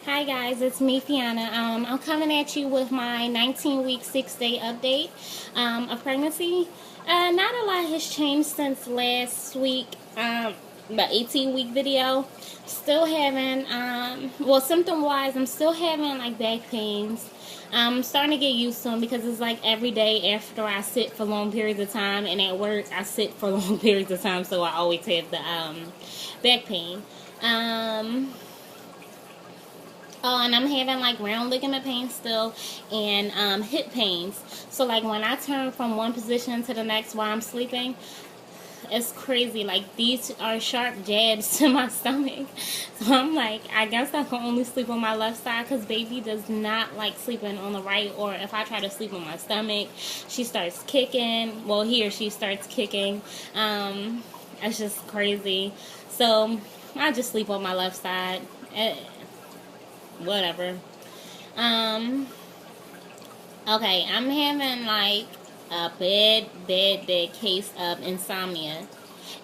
Hi guys, it's me, Fiona. I'm coming at you with my 19-week, 6-day update of pregnancy. Not a lot has changed since last week, the 18-week video. Still having, symptom-wise, I'm still having like back pains. I'm starting to get used to them because it's like every day after I sit for long periods of time, and at work I sit for long periods of time, so I always have the back pain. Oh, and I'm having like round ligament pain still, and hip pains. So like when I turn from one position to the next while I'm sleeping, it's crazy. Like these are sharp jabs to my stomach. So I'm like, I guess I can only sleep on my left side because baby does not like sleeping on the right. Or if I try to sleep on my stomach, she starts kicking. Well, he or she starts kicking. It's just crazy. So I just sleep on my left side. Whatever. Okay, I'm having like a bad case of insomnia.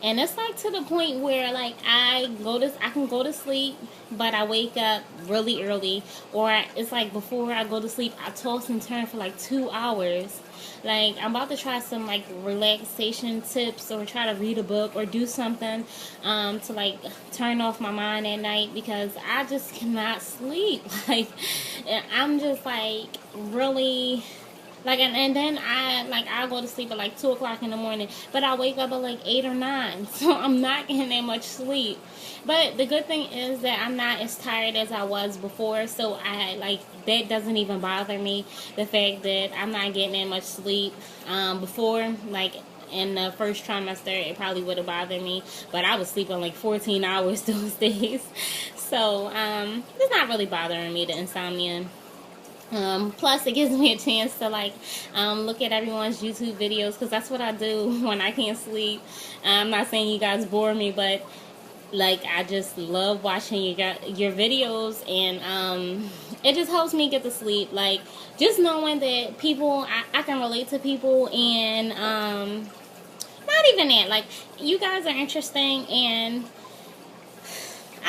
And it's like to the point where like I can go to sleep, but I wake up really early, or it's like before I go to sleep I toss and turn for like 2 hours. Like I'm about to try some like relaxation tips, or try to read a book or do something to like turn off my mind at night, because I just cannot sleep. Like I'm just like really like, and then I'll go to sleep at like 2 o'clock in the morning, but I wake up at like 8 or 9, so I'm not getting that much sleep. But the good thing is that I'm not as tired as I was before, so I like that doesn't even bother me. The fact that I'm not getting that much sleep before, like in the first trimester, it probably would have bothered me, but I was sleeping like 14 hours those days, so it's not really bothering me, the insomnia. Plus it gives me a chance to like look at everyone's YouTube videos, because that's what I do when I can't sleep. I'm not saying you guys bore me, but like I just love watching your videos, and it just helps me get to sleep. Like just knowing that I can relate to people, and not even that, like you guys are interesting, and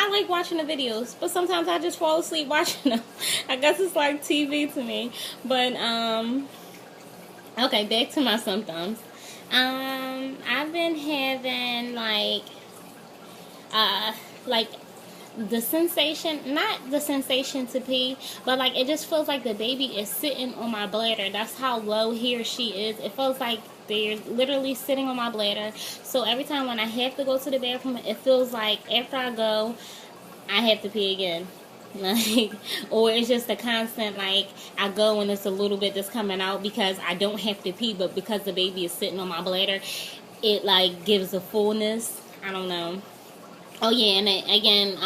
I like watching the videos, but sometimes I just fall asleep watching them. I guess it's like TV to me. But okay, back to my symptoms. I've been having like the sensation, not the sensation to pee, but like it just feels like the baby is sitting on my bladder. That's how low he or she is. It feels like they're literally sitting on my bladder. So every time when I have to go to the bathroom, it feels like after I go, I have to pee again. Like, or it's just a constant, like, I go and it's a little bit that's coming out because I don't have to pee, but because the baby is sitting on my bladder, it like gives a fullness. I don't know. Oh yeah, and again,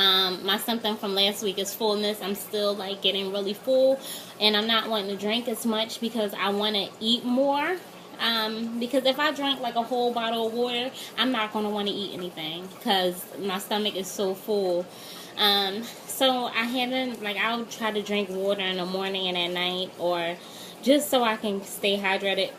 my symptom from last week is fullness. I'm still like getting really full, and I'm not wanting to drink as much because I want to eat more. Because if I drink like a whole bottle of water, I'm not going to want to eat anything because my stomach is so full. So I haven't, like, I'll try to drink water in the morning and at night, or just so I can stay hydrated.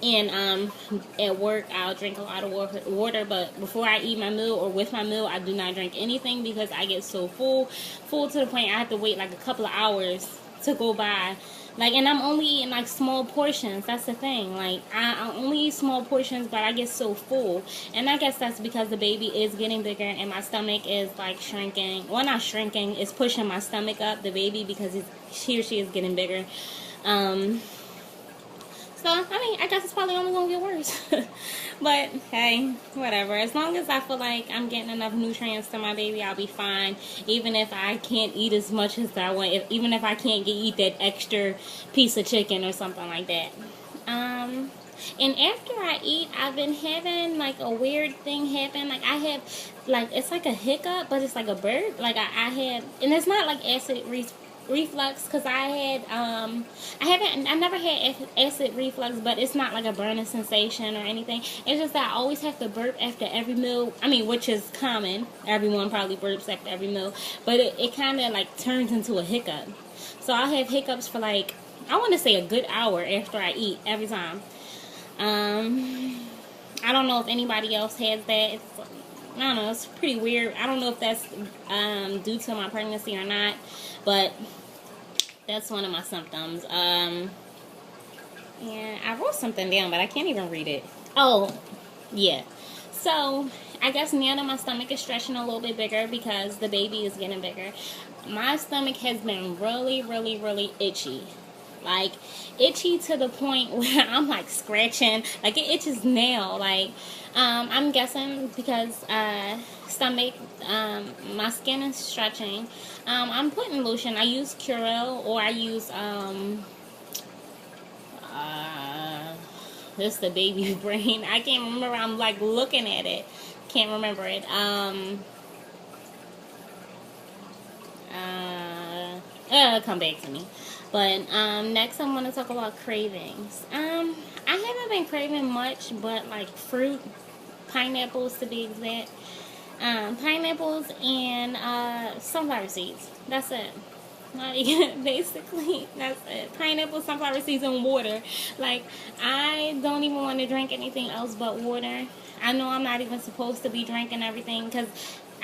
And at work, I'll drink a lot of water, but before I eat my meal or with my meal, I do not drink anything because I get so full to the point I have to wait like a couple of hours to go by. Like, and I'm only eating like small portions. That's the thing. Like, I only eat small portions, but I get so full. And I guess that's because the baby is getting bigger and my stomach is like shrinking. Well, not shrinking, it's pushing my stomach up, the baby, because he or she is getting bigger. So, I mean, I guess it's probably only going to get worse. But, hey, whatever. As long as I feel like I'm getting enough nutrients to my baby, I'll be fine. Even if I can't eat as much as I want. Even if I can't eat that extra piece of chicken or something like that. And after I eat, I've been having, like, a weird thing happen. Like, I have, like, it's like a hiccup, but it's like a burp. Like, I had, and it's not like acid reflux, because I never had acid reflux, but it's not like a burning sensation or anything. It's just that I always have to burp after every meal. I mean, which is common. Everyone probably burps after every meal, but it kind of like turns into a hiccup. So I'll have hiccups for like, I want to say a good hour after I eat every time. I don't know if anybody else has that. I don't know, it's pretty weird. I don't know if that's due to my pregnancy or not, but that's one of my symptoms. Yeah, I wrote something down, but I can't even read it. Oh, yeah. So, I guess now that my stomach is stretching a little bit bigger because the baby is getting bigger, my stomach has been really, really, really itchy. Like, itchy to the point where I'm, like, scratching. Like, it itches now. Like, I'm guessing because stomach, my skin is stretching. I'm putting lotion. I use Curel, or I use, this is the baby brain. I can't remember. I'm, like, looking at it. Can't remember it. It'll come back to me. But next I'm going to talk about cravings. I haven't been craving much, but like fruit, pineapples to be exact. Pineapples and sunflower seeds. That's it. Like, basically, that's it. Pineapple, sunflower seeds, and water. Like, I don't even want to drink anything else but water. I know I'm not even supposed to be drinking everything because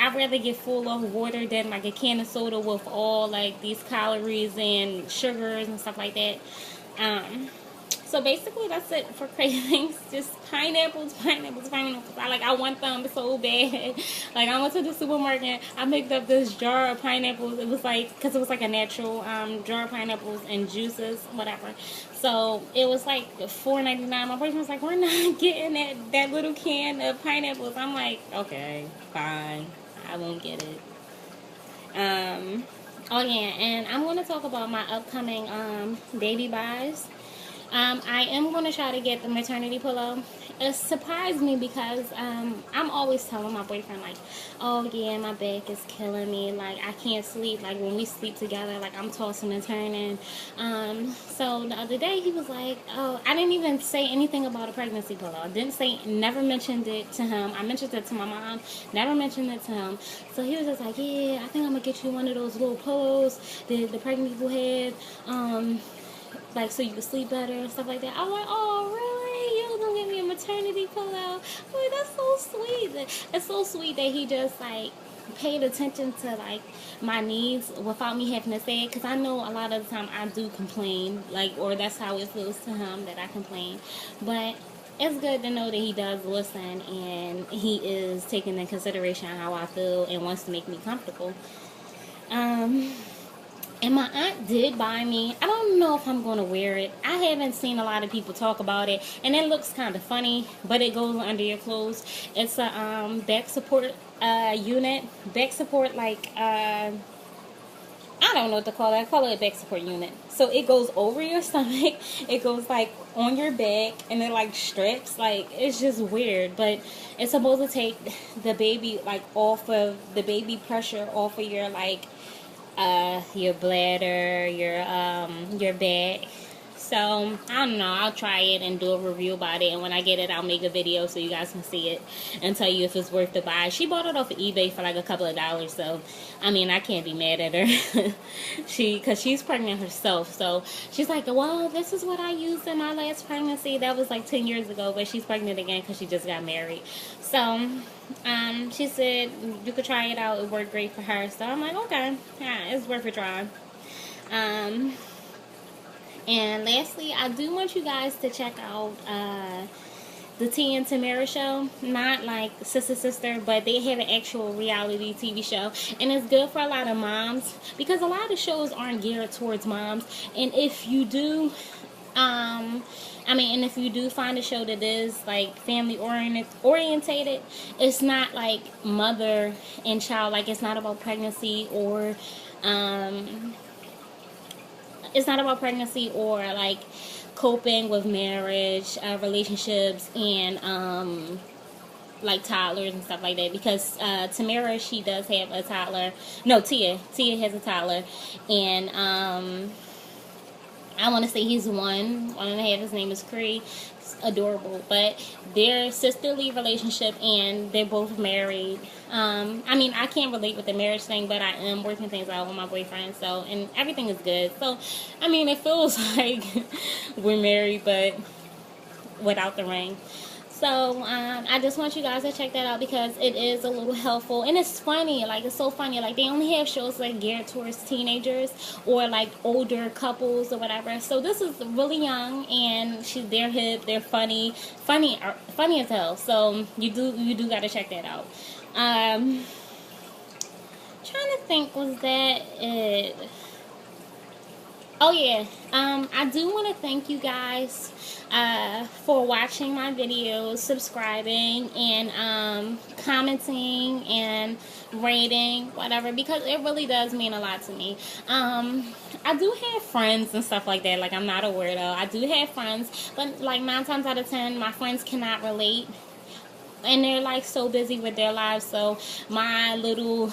I'd rather get full of water than like a can of soda with all like these calories and sugars and stuff like that. So basically that's it for cravings. Just pineapples. I want them so bad. Like, I went to the supermarket. I picked up this jar of pineapples. It was like, because it was like a natural jar of pineapples and juices, whatever. So it was like $4.99. My boyfriend was like, we're not getting that little can of pineapples. I'm like, okay, fine. I won't get it. Oh yeah, and I'm going to talk about my upcoming baby buys. I am going to try to get the maternity pillow. It surprised me because I'm always telling my boyfriend, like, oh yeah, my back is killing me. Like, I can't sleep. Like, when we sleep together, like, I'm tossing and turning. So the other day he was like, oh, I didn't even say anything about a pregnancy pillow. I didn't say, never mentioned it to him. I mentioned it to my mom, never mentioned it to him. So he was just like, yeah, I think I'm going to get you one of those little pillows that the pregnant people had. Like, so you can sleep better and stuff like that. I was like, oh, really? You gonna give me a maternity pillow? Wait, that's so sweet. It's so sweet that he just, like, paid attention to, like, my needs without me having to say it. Because I know a lot of the time I do complain, like, or that's how it feels to him that I complain. But it's good to know that he does listen and he is taking into consideration how I feel and wants to make me comfortable. And my aunt did buy me, I don't know if I'm going to wear it. I haven't seen a lot of people talk about it. And it looks kind of funny, but it goes under your clothes. It's a back support unit. Back support, like, I don't know what to call it. I call it a back support unit. So it goes over your stomach. It goes, like, on your back. And it, like, straps. Like, it's just weird. But it's supposed to take the baby, like, off of, the baby pressure off of your, like, your bladder, your back. So, I don't know. I'll try it and do a review about it. And when I get it, I'll make a video so you guys can see it and tell you if it's worth the buy. She bought it off of eBay for like a couple of dollars. So, I mean, I can't be mad at her. Because she's pregnant herself. So, she's like, well, this is what I used in my last pregnancy. That was like 10 years ago. But she's pregnant again because she just got married. So, she said you could try it out. It worked great for her. So, I'm like, okay. Yeah, it's worth a try. And lastly, I do want you guys to check out the Tia&Tamera show. Not like Sister, but they have an actual reality TV show. And it's good for a lot of moms because a lot of shows aren't geared towards moms. And if you do, and if you do find a show that is like family orientated, it's not like mother and child. Like, it's not about pregnancy or like coping with marriage, relationships, and like toddlers and stuff like that. Because Tamera, she does have a toddler. No, Tia has a toddler, and I want to say he's 1.5. His name is Cree. It's adorable. But their sisterly relationship, and they're both married. I can't relate with the marriage thing, but I am working things out with my boyfriend. So, and everything is good. So, it feels like we're married, but without the ring. So I just want you guys to check that out because it is a little helpful and it's funny. Like, it's so funny. Like, they only have shows like geared towards teenagers or like older couples or whatever. So this is really young and they're hip, they're funny as hell. So you do gotta check that out. Trying to think, was that it? Oh yeah, I do want to thank you guys for watching my videos, subscribing, and commenting and rating, whatever, because it really does mean a lot to me. I do have friends and stuff like that. Like, I'm not a weirdo. I do have friends, but like 9 times out of 10, my friends cannot relate, and they're like so busy with their lives. So my little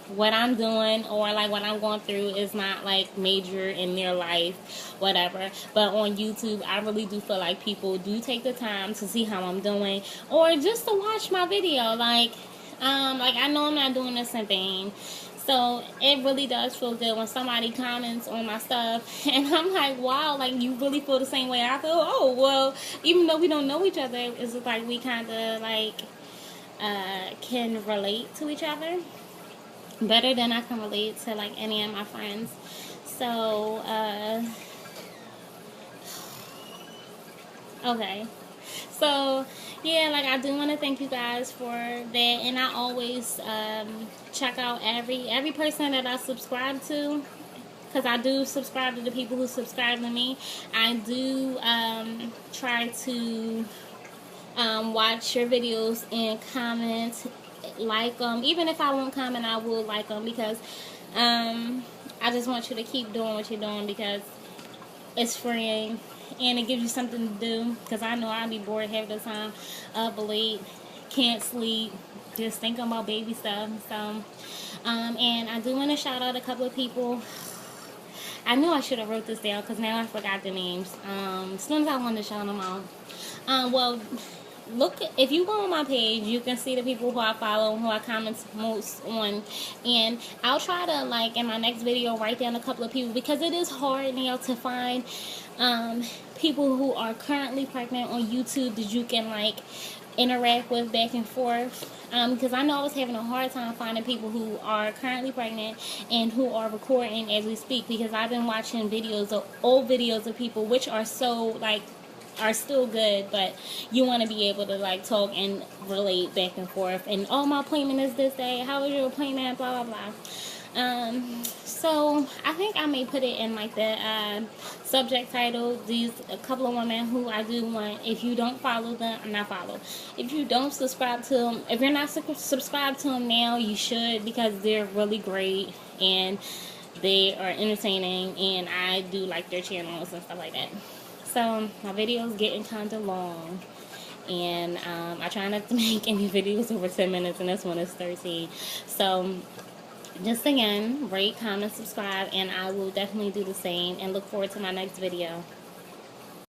what I'm doing or like what I'm going through is not like major in their life, whatever. But on YouTube, I really do feel like people do take the time to see how I'm doing or just to watch my video. Like I know I'm not doing this in vain. So it really does feel good when somebody comments on my stuff and I'm like, wow, like, you really feel the same way I feel. Oh, well, even though we don't know each other, it's like we kind of like can relate to each other better than I can relate to like any of my friends. So okay, so yeah, like, I do want to thank you guys for that, and I always check out every person that I subscribe to, because I do subscribe to the people who subscribe to me. I do try to watch your videos and comment, like them. Even if I won't comment, I will like them, because I just want you to keep doing what you're doing, because it's freeing and it gives you something to do, because I know I'll be bored half the time, up late, can't sleep, just thinking about baby stuff. So and I do want to shout out a couple of people. I knew I should have wrote this down because now I forgot the names. As soon as I wanted to shout them out. Well, look, if you go on my page, you can see the people who I follow, who I comment most on, and I'll try to, like, in my next video, write down a couple of people, because it is hard now to find people who are currently pregnant on YouTube that you can, like, interact with back and forth, because I know I was having a hard time finding people who are currently pregnant and who are recording as we speak, because I've been watching videos of old videos of people which are so, like, are still good, but you want to be able to, like, talk and relate back and forth, and, oh, my appointment is this day, how was your appointment, blah blah blah. So I think I may put it in, like, the subject title, these a couple of women who I do want, if you don't follow them, not follow, if you don't subscribe to them, if you're not subscribed to them now, you should, because they're really great and they are entertaining, and I do like their channels and stuff like that. So my videos getting kind of long, and I try not to make any videos over 10 minutes, and this one is 13. So just again, rate, comment, subscribe, and I will definitely do the same, and look forward to my next video.